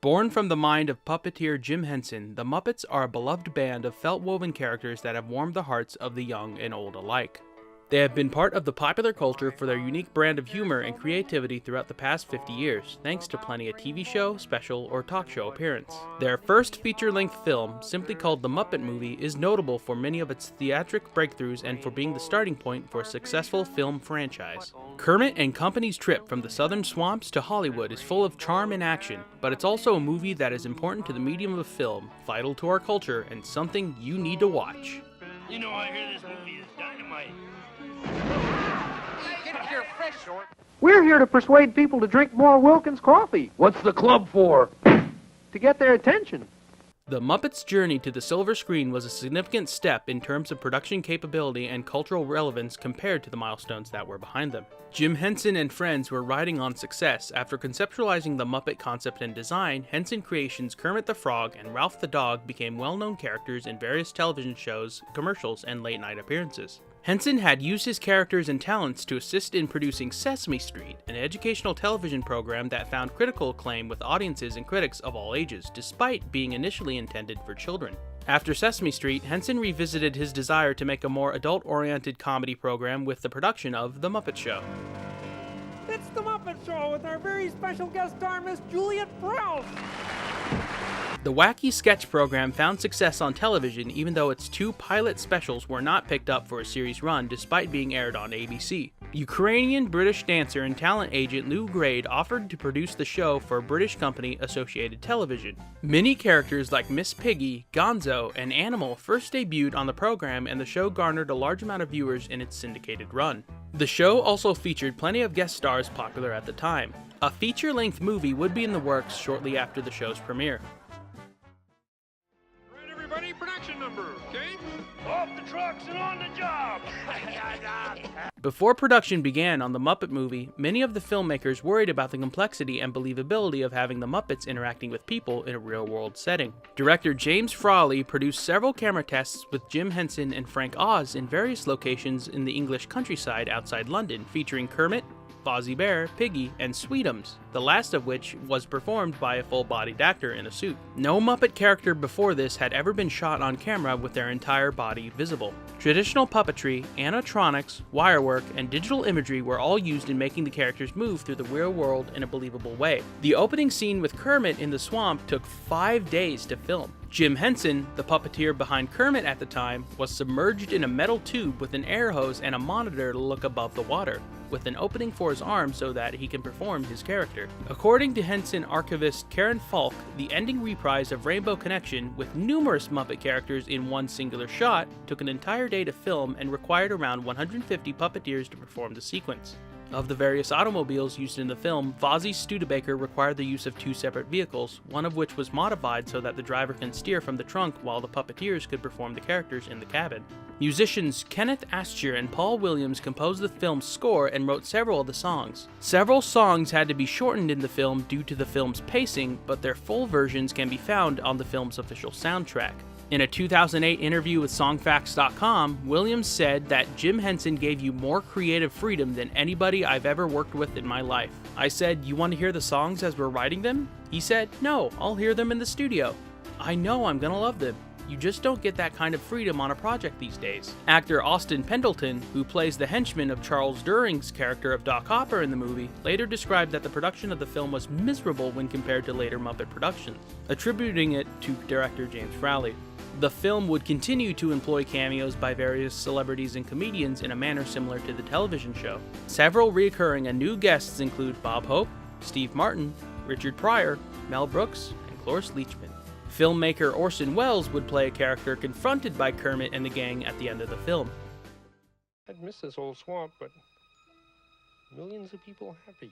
Born from the mind of puppeteer Jim Henson, the Muppets are a beloved band of felt-woven characters that have warmed the hearts of the young and old alike. They have been part of the popular culture for their unique brand of humor and creativity throughout the past 50 years, thanks to plenty of TV show, special, or talk show appearance. Their first feature-length film, simply called The Muppet Movie, is notable for many of its theatric breakthroughs and for being the starting point for a successful film franchise. Kermit and Company's trip from the southern swamps to Hollywood is full of charm and action, but it's also a movie that is important to the medium of film, vital to our culture, and something you need to watch. You know, I hear this movie is dynamite. We're here to persuade people to drink more Wilkins coffee. What's the club for? To get their attention. The Muppets' journey to the silver screen was a significant step in terms of production capability and cultural relevance compared to the milestones that were behind them. Jim Henson and friends were riding on success. After conceptualizing the Muppet concept and design, Henson Creations' Kermit the Frog and Ralph the Dog became well-known characters in various television shows, commercials, and late-night appearances. Henson had used his characters and talents to assist in producing Sesame Street, an educational television program that found critical acclaim with audiences and critics of all ages, despite being initially intended for children. After Sesame Street, Henson revisited his desire to make a more adult-oriented comedy program with the production of The Muppet Show. It's The Muppet Show with our very special guest star, Miss Juliet Prowse. The wacky sketch program found success on television even though its two pilot specials were not picked up for a series run despite being aired on ABC. Ukrainian-British dancer and talent agent Lou Grade offered to produce the show for a British company, Associated Television. Many characters like Miss Piggy, Gonzo, and Animal first debuted on the program, and the show garnered a large amount of viewers in its syndicated run. The show also featured plenty of guest stars popular at the time. A feature-length movie would be in the works shortly after the show's premiere. Everybody, production number, okay? Off the trucks and on the job! Before production began on the Muppet Movie, many of the filmmakers worried about the complexity and believability of having the Muppets interacting with people in a real-world setting. Director James Frawley produced several camera tests with Jim Henson and Frank Oz in various locations in the English countryside outside London, featuring Kermit, Fozzie Bear, Piggy, and Sweetums, the last of which was performed by a full-bodied actor in a suit. No Muppet character before this had ever been shot on camera with their entire body visible. Traditional puppetry, animatronics, wirework, and digital imagery were all used in making the characters move through the real world in a believable way. The opening scene with Kermit in the swamp took 5 days to film. Jim Henson, the puppeteer behind Kermit at the time, was submerged in a metal tube with an air hose and a monitor to look above the water, with an opening for his arm so that he can perform his character. According to Henson archivist Karen Falk, the ending reprise of Rainbow Connection, with numerous Muppet characters in one singular shot, took an entire day to film and required around 150 puppeteers to perform the sequence. Of the various automobiles used in the film, Fozzie's Studebaker required the use of 2 separate vehicles, one of which was modified so that the driver can steer from the trunk while the puppeteers could perform the characters in the cabin. Musicians Kenneth Ascher and Paul Williams composed the film's score and wrote several of the songs. Several songs had to be shortened in the film due to the film's pacing, but their full versions can be found on the film's official soundtrack. In a 2008 interview with Songfacts.com, Williams said that Jim Henson gave you more creative freedom than anybody I've ever worked with in my life. I said, "You want to hear the songs as we're writing them?" He said, "No, I'll hear them in the studio. I know I'm gonna love them. You just don't get that kind of freedom on a project these days." Actor Austin Pendleton, who plays the henchman of Charles During's character of Doc Hopper in the movie, later described that the production of the film was miserable when compared to later Muppet productions, attributing it to director James Frawley. The film would continue to employ cameos by various celebrities and comedians in a manner similar to the television show. Several recurring and new guests include Bob Hope, Steve Martin, Richard Pryor, Mel Brooks, and Cloris Leachman. Filmmaker Orson Welles would play a character confronted by Kermit and the gang at the end of the film. I'd miss this old swamp, but millions of people are happy.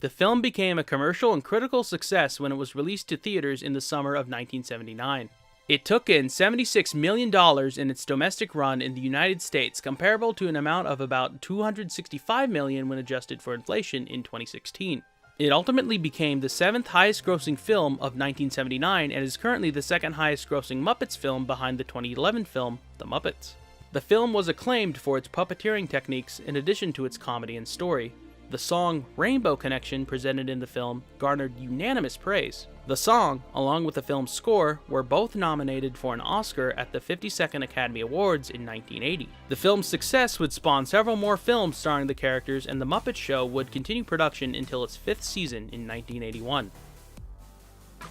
The film became a commercial and critical success when it was released to theaters in the summer of 1979. It took in $76 million in its domestic run in the United States, comparable to an amount of about $265 million when adjusted for inflation in 2016. It ultimately became the 7th highest grossing film of 1979 and is currently the 2nd highest grossing Muppets film behind the 2011 film, The Muppets. The film was acclaimed for its puppeteering techniques in addition to its comedy and story. The song Rainbow Connection, presented in the film, garnered unanimous praise. The song, along with the film's score, were both nominated for an Oscar at the 52nd Academy Awards in 1980. The film's success would spawn several more films starring the characters, and The Muppet Show would continue production until its 5th season in 1981.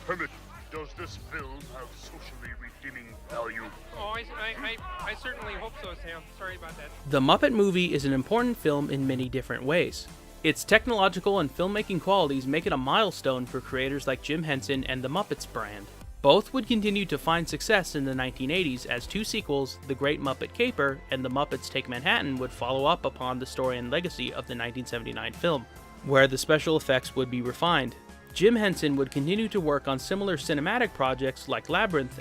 Kermit, does this film have socially redeeming value? Oh, I certainly hope so, Sam. Sorry about that. The Muppet Movie is an important film in many different ways. Its technological and filmmaking qualities make it a milestone for creators like Jim Henson and the Muppets brand. Both would continue to find success in the 1980s as two sequels, The Great Muppet Caper and The Muppets Take Manhattan, would follow up upon the story and legacy of the 1979 film, where the special effects would be refined. Jim Henson would continue to work on similar cinematic projects like Labyrinth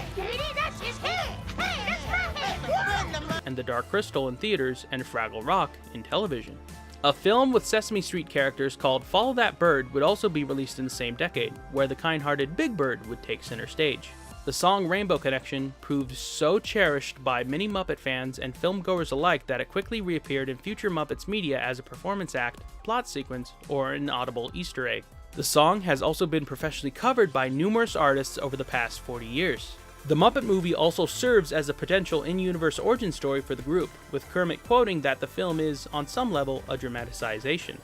and The Dark Crystal in theaters and Fraggle Rock in television. A film with Sesame Street characters called Follow That Bird would also be released in the same decade, where the kind-hearted Big Bird would take center stage. The song Rainbow Connection proved so cherished by many Muppet fans and filmgoers alike that it quickly reappeared in future Muppets media as a performance act, plot sequence, or an audible Easter egg. The song has also been professionally covered by numerous artists over the past 40 years. The Muppet Movie also serves as a potential in-universe origin story for the group, with Kermit quoting that the film is, on some level, a dramatization.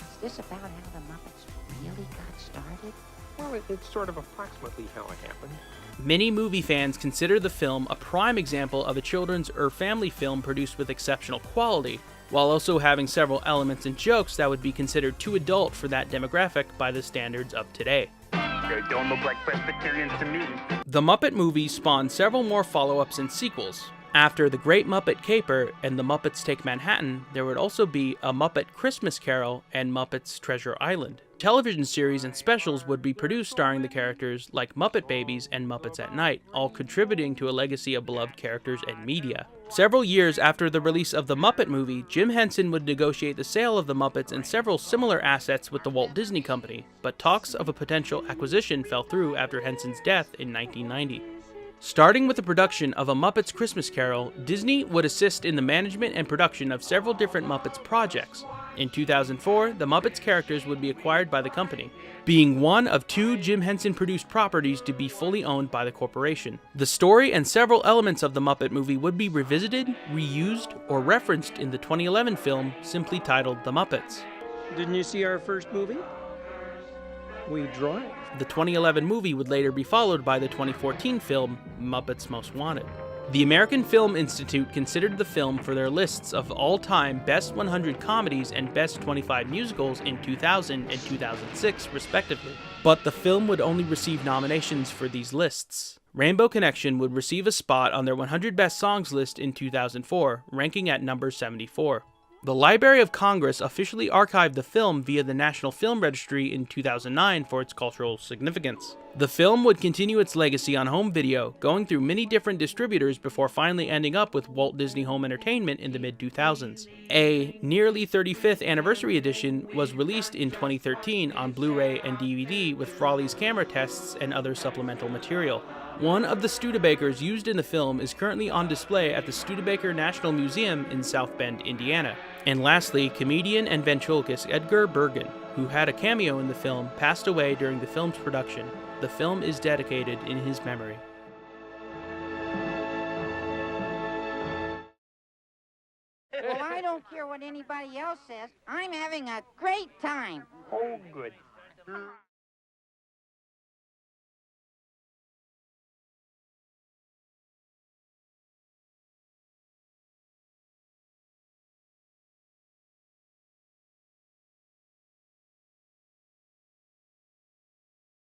Is this about how the Muppets really got started? Well, it's sort of approximately how it happened. Many movie fans consider the film a prime example of a children's or family film produced with exceptional quality, while also having several elements and jokes that would be considered too adult for that demographic by the standards of today. They don't look like Presbyterians to me. The Muppet Movie spawned several more follow-ups and sequels. After The Great Muppet Caper and The Muppets Take Manhattan, there would also be A Muppet Christmas Carol and Muppets Treasure Island. Television series and specials would be produced starring the characters like Muppet Babies and Muppets at Night, all contributing to a legacy of beloved characters and media. Several years after the release of The Muppet Movie, Jim Henson would negotiate the sale of the Muppets and several similar assets with the Walt Disney Company, but talks of a potential acquisition fell through after Henson's death in 1990. Starting with the production of A Muppet's Christmas Carol, Disney would assist in the management and production of several different Muppets projects. In 2004, the Muppets characters would be acquired by the company, being one of two Jim Henson-produced properties to be fully owned by the corporation. The story and several elements of the Muppet Movie would be revisited, reused, or referenced in the 2011 film simply titled The Muppets. Didn't you see our first movie? We drive. The 2011 movie would later be followed by the 2014 film Muppets Most Wanted. The American Film Institute considered the film for their lists of all-time Best 100 Comedies and Best 25 Musicals in 2000 and 2006, respectively. But the film would only receive nominations for these lists. Rainbow Connection would receive a spot on their 100 Best Songs list in 2004, ranking at number 74. The Library of Congress officially archived the film via the National Film Registry in 2009 for its cultural significance. The film would continue its legacy on home video, going through many different distributors before finally ending up with Walt Disney Home Entertainment in the mid-2000s. A nearly 35th anniversary edition was released in 2013 on Blu-ray and DVD with Frawley's camera tests and other supplemental material. One of the Studebakers used in the film is currently on display at the Studebaker National Museum in South Bend, Indiana. And lastly, comedian and ventriloquist Edgar Bergen, who had a cameo in the film, passed away during the film's production. The film is dedicated in his memory. Well, I don't care what anybody else says. I'm having a great time. Oh, good.